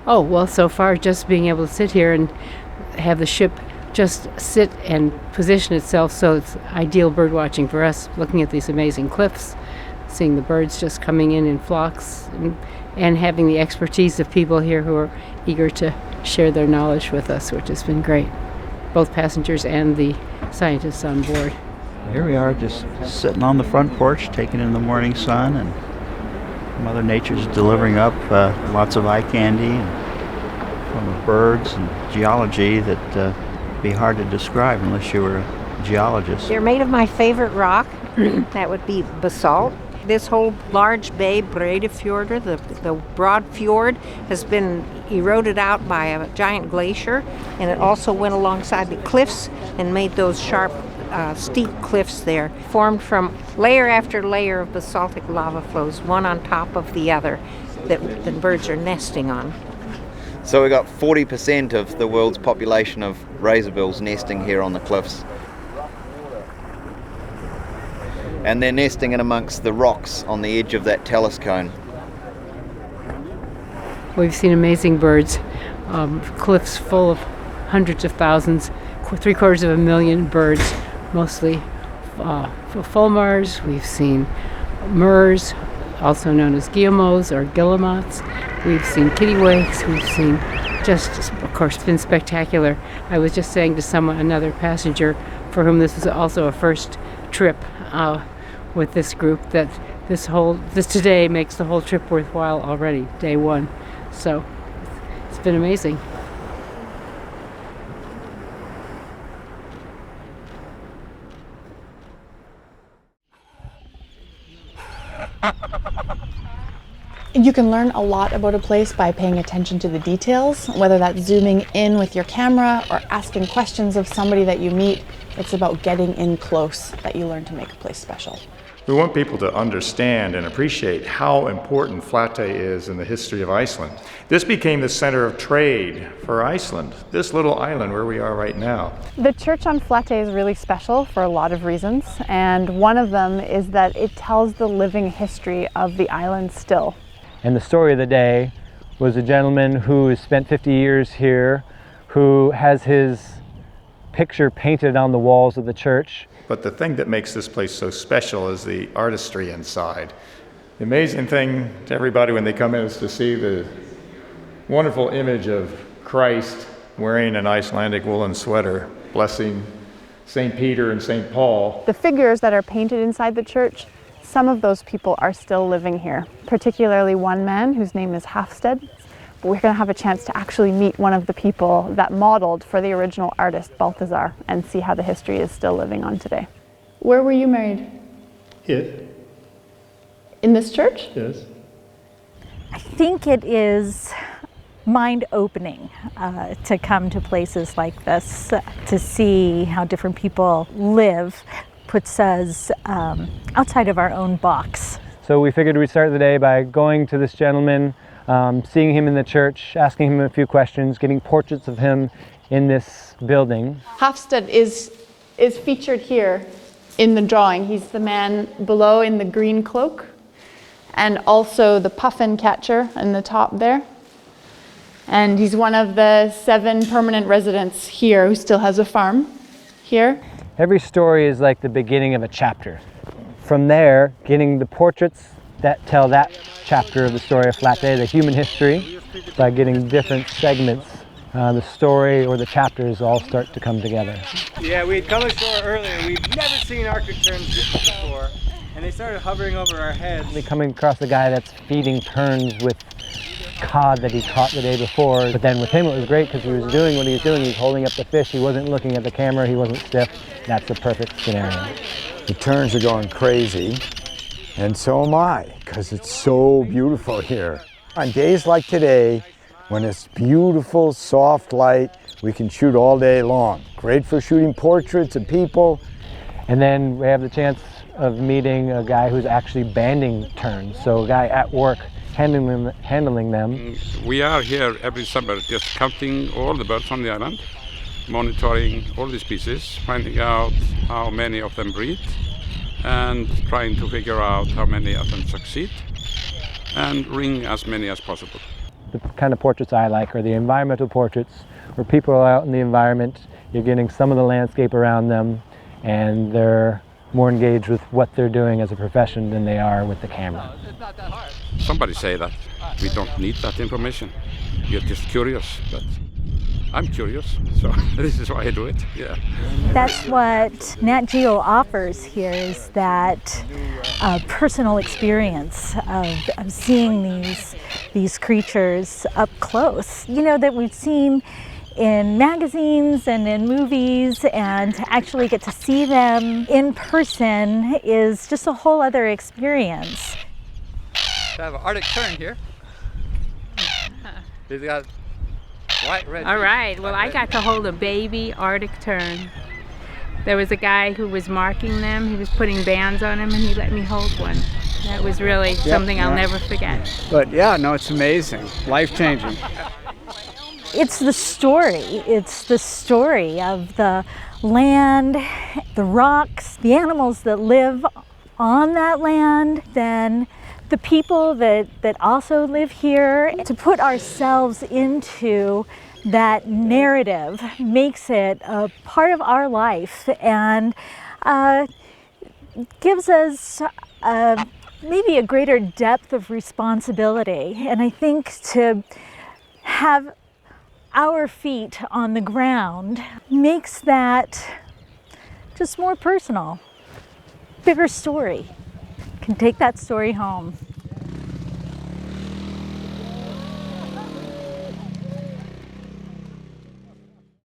Oh, well, so far just being able to sit here and have the ship just sit and position itself so it's ideal bird watching for us, looking at these amazing cliffs, seeing the birds just coming in flocks, and having the expertise of people here who are eager to share their knowledge with us, which has been great, both passengers and the scientists on board. Here we are just sitting on the front porch, taking in the morning sun, and Mother Nature's delivering up lots of eye candy from the birds and geology that be hard to describe unless you were a geologist. They're made of my favorite rock. That would be basalt. This whole large bay, Breidafjordur, the broad fjord, has been eroded out by a giant glacier, and it also went alongside the cliffs and made those sharp, steep cliffs there, formed from layer after layer of basaltic lava flows, one on top of the other, that the birds are nesting on. So we got 40% of the world's population of razorbills nesting here on the cliffs. And they're nesting in amongst the rocks on the edge of that talus cone. We've seen amazing birds, cliffs full of hundreds of thousands, 750,000 birds, mostly fulmars. We've seen murres, also known as guillemots or guillemots. We've seen kittiwakes. We've seen just, of course, been spectacular. I was just saying to another passenger for whom this is also a first trip with this group, that this today makes the whole trip worthwhile already, day one. So it's been amazing. You can learn a lot about a place by paying attention to the details, whether that's zooming in with your camera or asking questions of somebody that you meet. It's about getting in close that you learn to make a place special. We want people to understand and appreciate how important Flatey is in the history of Iceland. This became the center of trade for Iceland, this little island where we are right now. The church on Flatey is really special for a lot of reasons, and one of them is that it tells the living history of the island still. And the story of the day was a gentleman who has spent 50 years here, who has his picture painted on the walls of the church. But the thing that makes this place so special is the artistry inside. The amazing thing to everybody when they come in is to see the wonderful image of Christ wearing an Icelandic woolen sweater, blessing St. Peter and St. Paul. The figures that are painted inside the church, some of those people are still living here, particularly one man whose name is Hafsted. We're going to have a chance to actually meet one of the people that modeled for the original artist, Balthazar, and see how the history is still living on today. Where were you married? Here. In this church? Yes. I think it is mind-opening to come to places like this, to see how different people live, puts us outside of our own box. So we figured we'd start the day by going to this gentleman, seeing him in the church, asking him a few questions, getting portraits of him in this building. Hafsted is featured here in the drawing. He's the man below in the green cloak, and also the puffin catcher in the top there. And he's one of the 7 permanent residents here who still has a farm here. Every story is like the beginning of a chapter. From there, getting the portraits that tell that chapter of the story of Flatey, the human history, by getting different segments, the story or the chapters all start to come together. Yeah, we had come ashore earlier. We've never seen Arctic terns before, and they started hovering over our heads. We're coming across a guy that's feeding terns with cod that he caught the day before. But then with him it was great because he was doing what he was doing. He was holding up the fish. He wasn't looking at the camera. He wasn't stiff. That's the perfect scenario. The terns are going crazy, and so am I, because it's so beautiful here. On days like today, when it's beautiful, soft light, we can shoot all day long. Great for shooting portraits of people. And then we have the chance of meeting a guy who's actually banding terns. So a guy at work handling them. We are here every summer just counting all the birds on the island, monitoring all the species, finding out how many of them breed, and trying to figure out how many of them succeed, and ring as many as possible. the kind of portraits I like are the environmental portraits, where people are out in the environment, you're getting some of the landscape around them, and they're more engaged with what they're doing as a profession than they are with the camera. Somebody say that we don't need that information. You're just curious, but I'm curious, so this is why I do it. Yeah. That's what Nat Geo offers here, is that personal experience of seeing these creatures up close. You know, that we've seen in magazines and in movies, and to actually get to see them in person is just a whole other experience. I have an Arctic tern here. He's got white, red. All right, well, I got to hold a baby Arctic tern. There was a guy who was marking them. He was putting bands on them, and he let me hold one. That was really something I'll never forget. But yeah, no, it's amazing, life-changing. It's the story. It's the story of the land, the rocks, the animals that live on that land, then the people that also live here. To put ourselves into that narrative makes it a part of our life, and gives us maybe a greater depth of responsibility. And I think to have our feet on the ground makes that just more personal, bigger story. Can take that story home.